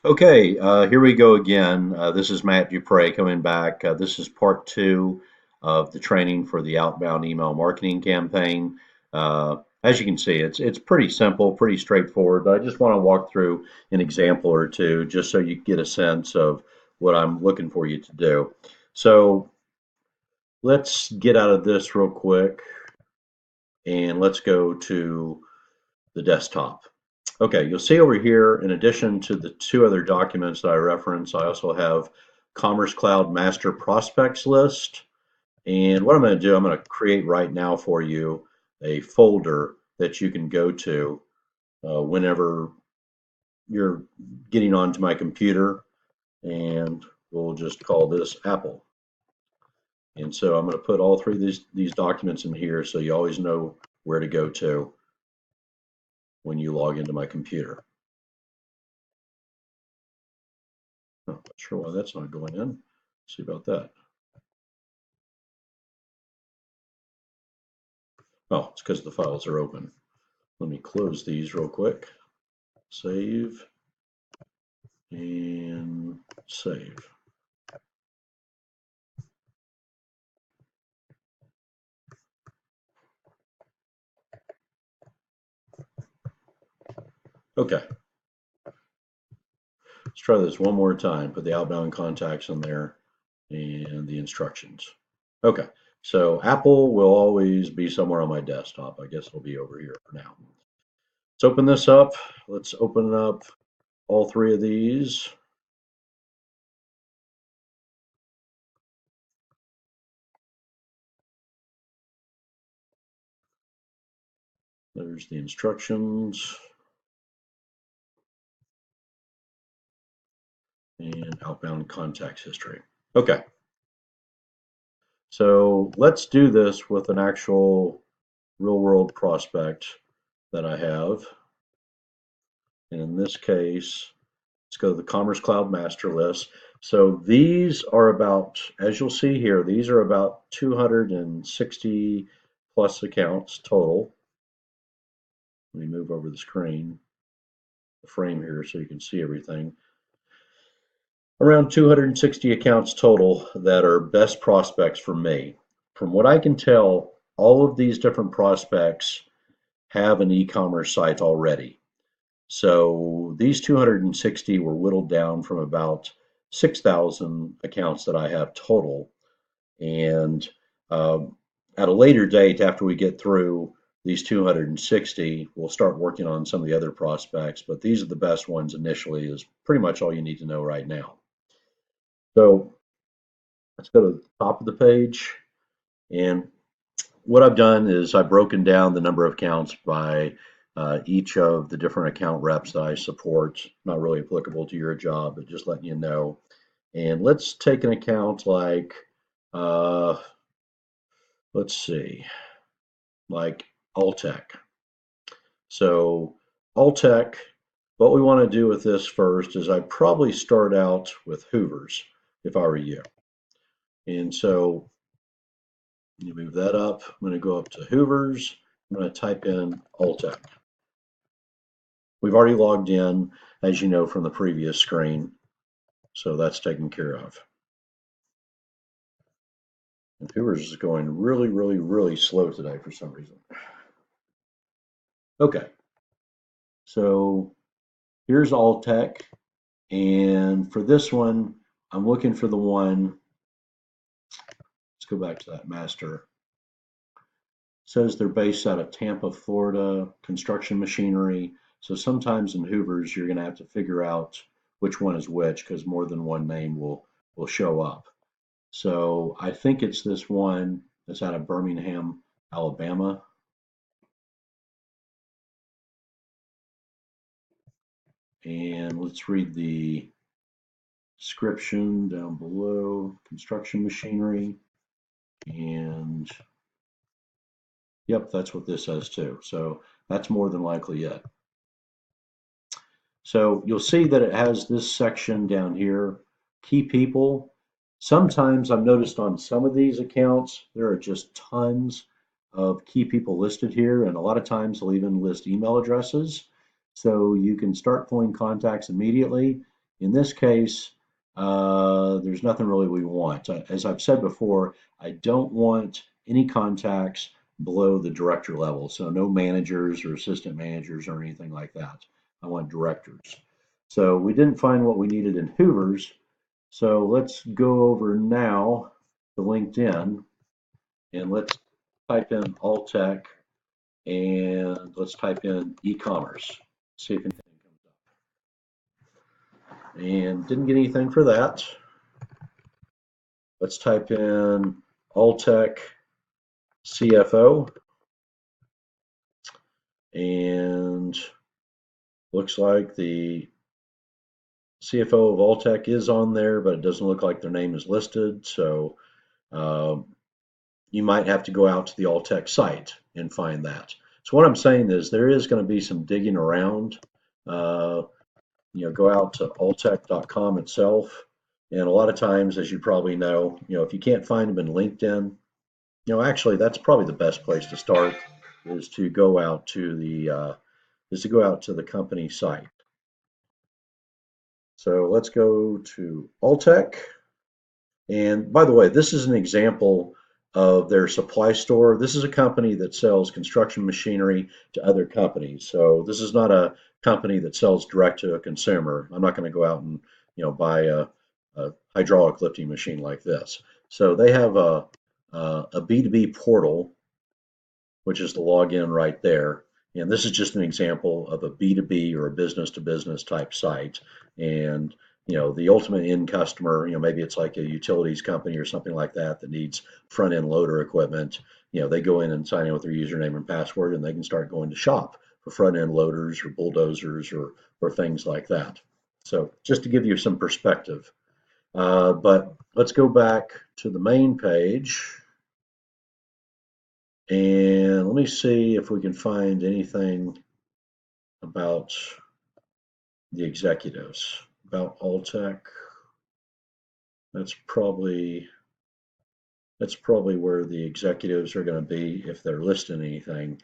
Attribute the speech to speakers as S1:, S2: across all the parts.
S1: Okay, here we go again. This is Matt Dupre coming back. This is part two of the training for the outbound email marketing campaign. As you can see, it's pretty simple, pretty straightforward, but I just want to walk through an example or two just so you get a sense of what I'm looking for you to do. So let's get out of this real quick and let's go to the desktop. Okay, you'll see over here, in addition to the two other documents that I reference, I also have Commerce Cloud Master Prospects List. And what I'm going to do, I'm going to create right now for you a folder that you can go to whenever you're getting onto my computer. And we'll just call this Apple. And so I'm going to put all three of these documents in here so you always know where to go to when you log into my computer. Oh, not sure why that's not going in. Let's see about that. Oh, it's because the files are open. Let me close these real quick. Save and save. Okay, let's try this one more time. Put the outbound contacts in there and the instructions. Okay, so Apple will always be somewhere on my desktop. I guess it'll be over here for now. Let's open this up. Let's open up all three of these. There's the instructions and outbound contacts history. Okay, so let's do this with an actual real world prospect that I have. And in this case, let's go to the Commerce Cloud master list. So these are about, as you'll see here, these are about 260 plus accounts total. Let me move over the screen, the frame here so you can see everything. Around 260 accounts total that are best prospects for me. From what I can tell, all of these different prospects have an e-commerce site already. So these 260 were whittled down from about 6,000 accounts that I have total. And at a later date, after we get through these 260, we'll start working on some of the other prospects. But these are the best ones initially, is pretty much all you need to know right now. So let's go to the top of the page. And what I've done is I've broken down the number of accounts by each of the different account reps that I support. Not really applicable to your job, but just letting you know. And let's take an account like, uh, let's see, like Alltech. So Alltech, what we want to do with this first is I'd probably start out with Hoover's if I were you. And so you move that up. I'm going to go up to Hoover's. I'm going to type in Alltech. We've already logged in, as you know, from the previous screen, so that's taken care of. And Hoover's is going really, really, really slow today for some reason. Okay, so here's Alltech, and for this one, I'm looking for the one. Let's go back to that master. It says they're based out of Tampa, Florida, construction machinery. So sometimes in Hoover's, you're going to have to figure out which one is which because more than one name will show up. So I think it's this one that's out of Birmingham, Alabama. And let's read the description down below, construction machinery. And yep, that's what this says too. So that's more than likely it. So you'll see that it has this section down here, key people. Sometimes I've noticed on some of these accounts, there are just tons of key people listed here, and a lot of times they'll even list email addresses. So you can start pulling contacts immediately. In this case, there's nothing really we want. As I've said before, I don't want any contacts below the director level. So no managers or assistant managers or anything like that. I want directors. So we didn't find what we needed in Hoover's. So let's go over now to LinkedIn and let's type in Alltech and let's type in e-commerce. See if anything comes up. And didn't get anything for that. Let's type in Alltech CFO and looks like the CFO of Alltech is on there, but it doesn't look like their name is listed. So um, you might have to go out to the Alltech site and find that. So what I'm saying is there is going to be some digging around. Uh, go out to alltech.com itself. And a lot of times, as you probably know, if you can't find them in LinkedIn, actually, that's probably the best place to start is to go out to the company site. So let's go to Alltech. And by the way, this is an example of their supply store. This is a company that sells construction machinery to other companies. So this is not a company that sells direct to a consumer. I'm not going to go out and buy a hydraulic lifting machine like this. So they have a B2B portal, which is the login right there. And this is just an example of a B2B or a business to business type site. And the ultimate end customer, maybe it's like a utilities company or something like that that needs front end loader equipment. They go in and sign in with their username and password, and they can start going to shop for front end loaders or bulldozers or things like that. So just to give you some perspective. But let's go back to the main page. And let me see if we can find anything about the executives, about Alltech. That's probably that's probably where the executives are going to be if they're listing anything.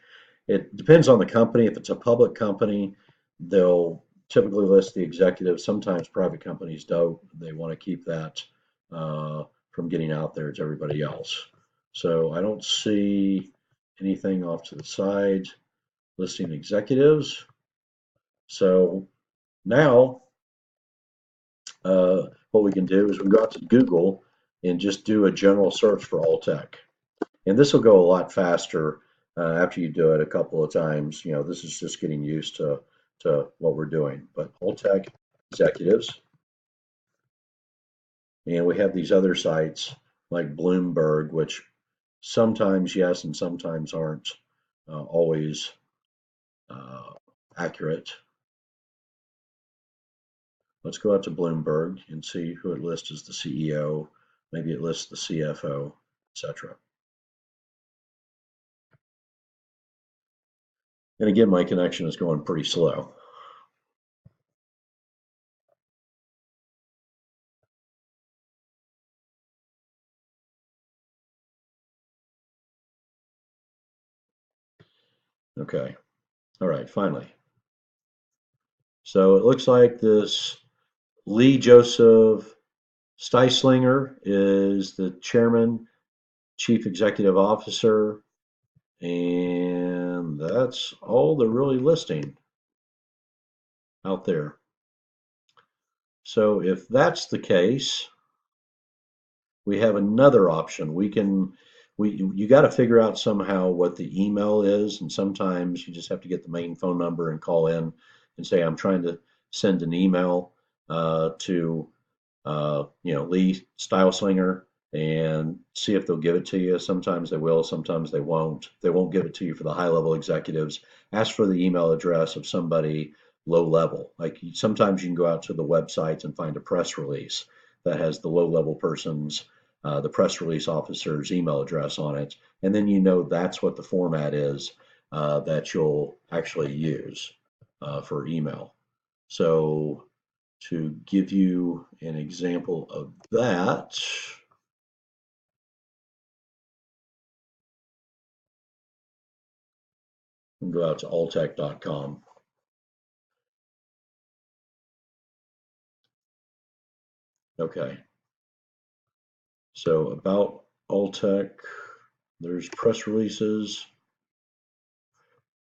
S1: It depends on the company. If it's a public company, they'll typically list the executives. Sometimes private companies don't. They want to keep that from getting out there to everybody else. So I don't see anything off to the side listing executives. So now what we can do is we can go out to Google and just do a general search for Alltech. And this will go a lot faster after you do it a couple of times. This is just getting used to what we're doing. But Alltech executives, and we have these other sites like Bloomberg, which sometimes yes and sometimes aren't always uh, accurate. Let's go out to Bloomberg and see who it lists as the CEO. Maybe it lists the CFO, etc. And again, my connection is going pretty slow. Okay. All right, finally. So it looks like this Lee Joseph Steislinger is the chairman, chief executive officer, and that's all they're really listing out there. So if that's the case, we have another option. You got to figure out somehow what the email is, and sometimes you just have to get the main phone number and call in and say, I'm trying to send an email to Lee Style Slinger and see if they'll give it to you. Sometimes they will, sometimes they won't. They won't give it to you for the high level executives. Ask for the email address of somebody low level. Like sometimes you can go out to the websites and find a press release that has the low level person's, the press release officer's email address on it. And then that's what the format is that you'll actually use for email. So to give you an example of that, we can go out to alltech.com. Okay. So about Alltech, there's press releases.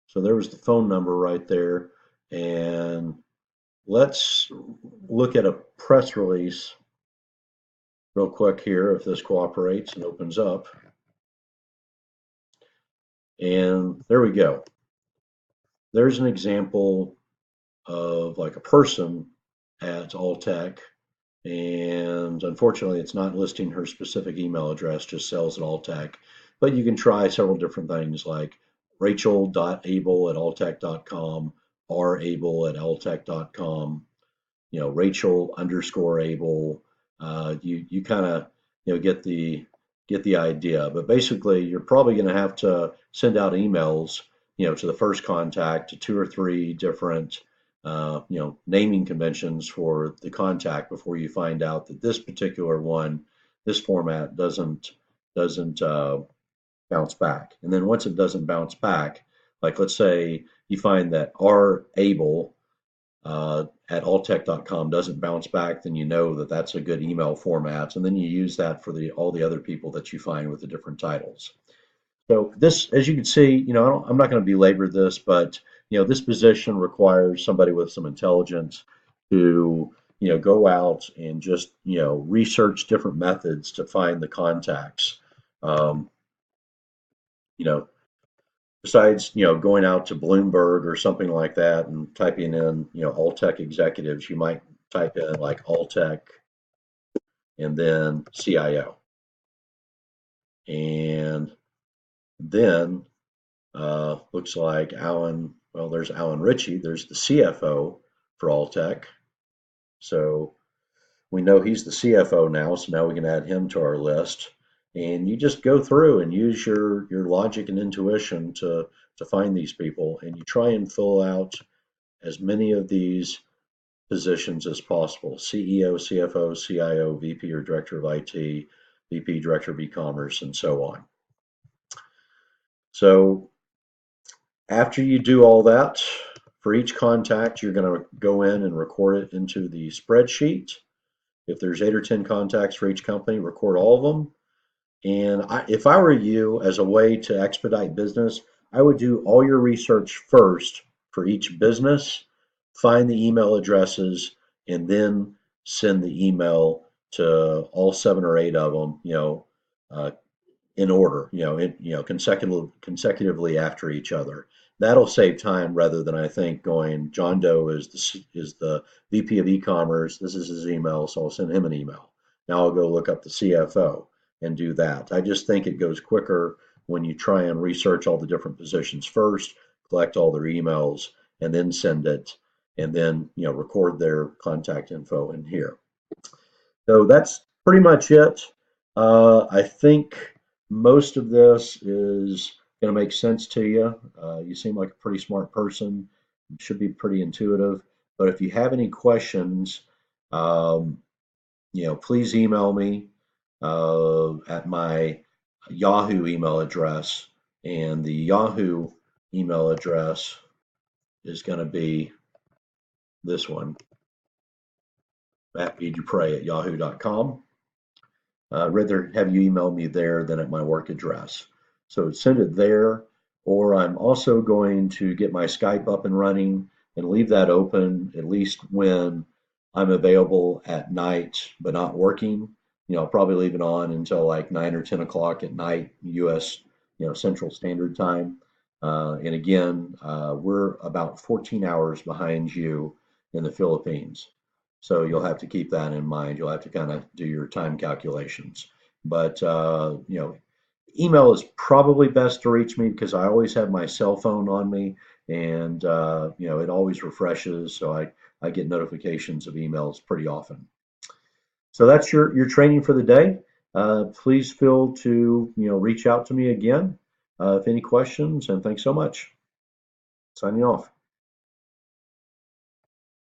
S1: So there was the phone number right there. And let's look at a press release real quick here if this cooperates and opens up. And there we go. There's an example of like a person at Alltech. And unfortunately, it's not listing her specific email address, just sales at Alltech. But you can try several different things like rachel.able@alltech.com, rable@alltech.com, Rachel_able. You kind of get the idea. But basically, you're probably going to have to send out emails, to the first contact to two or three different naming conventions for the contact before you find out that this particular one, this format doesn't bounce back. And then once it doesn't bounce back, like let's say you find that R able at alltech.com doesn't bounce back, then you know that that's a good email format, and then you use that for all the other people that you find with the different titles. So this, as you can see, I'm not going to belabor this, but this position requires somebody with some intelligence to go out and just research different methods to find the contacts. Um, you know, Besides going out to Bloomberg or something like that and typing in Alltech executives, you might type in like Alltech and then CIO, and then looks like Alan. Well, there's Alan Ritchie. There's the CFO for Alltech. So we know he's the CFO now. So now we can add him to our list. And you just go through and use your logic and intuition to find these people, and you try and fill out as many of these positions as possible: CEO, CFO, CIO, VP or Director of IT, VP, Director of E-commerce, and so on. So after you do all that, for each contact, you're going to go in and record it into the spreadsheet. If there's 8 or 10 contacts for each company, record all of them. And if I were you, as a way to expedite business, I would do all your research first for each business, find the email addresses, and then send the email to all 7 or 8 of them, uh, in order, consecutively after each other. That'll save time rather than I think going, John Doe is the VP of e-commerce. This is his email, so I'll send him an email. Now I'll go look up the CFO and do that. I just think it goes quicker when you try and research all the different positions first, collect all their emails, and then send it, and then record their contact info in here. So that's pretty much it. I think most of this is going to make sense to you. You seem like a pretty smart person. You should be pretty intuitive. But if you have any questions, um, please email me at my Yahoo email address. And the Yahoo email address is going to be this one, mattbdupre@yahoo.com. I'd rather have you email me there than at my work address. So send it there, or I'm also going to get my Skype up and running and leave that open at least when I'm available at night but not working. I'll probably leave it on until like 9 or 10 o'clock at night, US, Central Standard Time. And again, we're about 14 hours behind you in the Philippines. So you'll have to keep that in mind. You'll have to kind of do your time calculations. But email is probably best to reach me because I always have my cell phone on me, and it always refreshes, so I get notifications of emails pretty often. So that's your training for the day. Please feel to reach out to me again if any questions, and thanks so much. Signing off.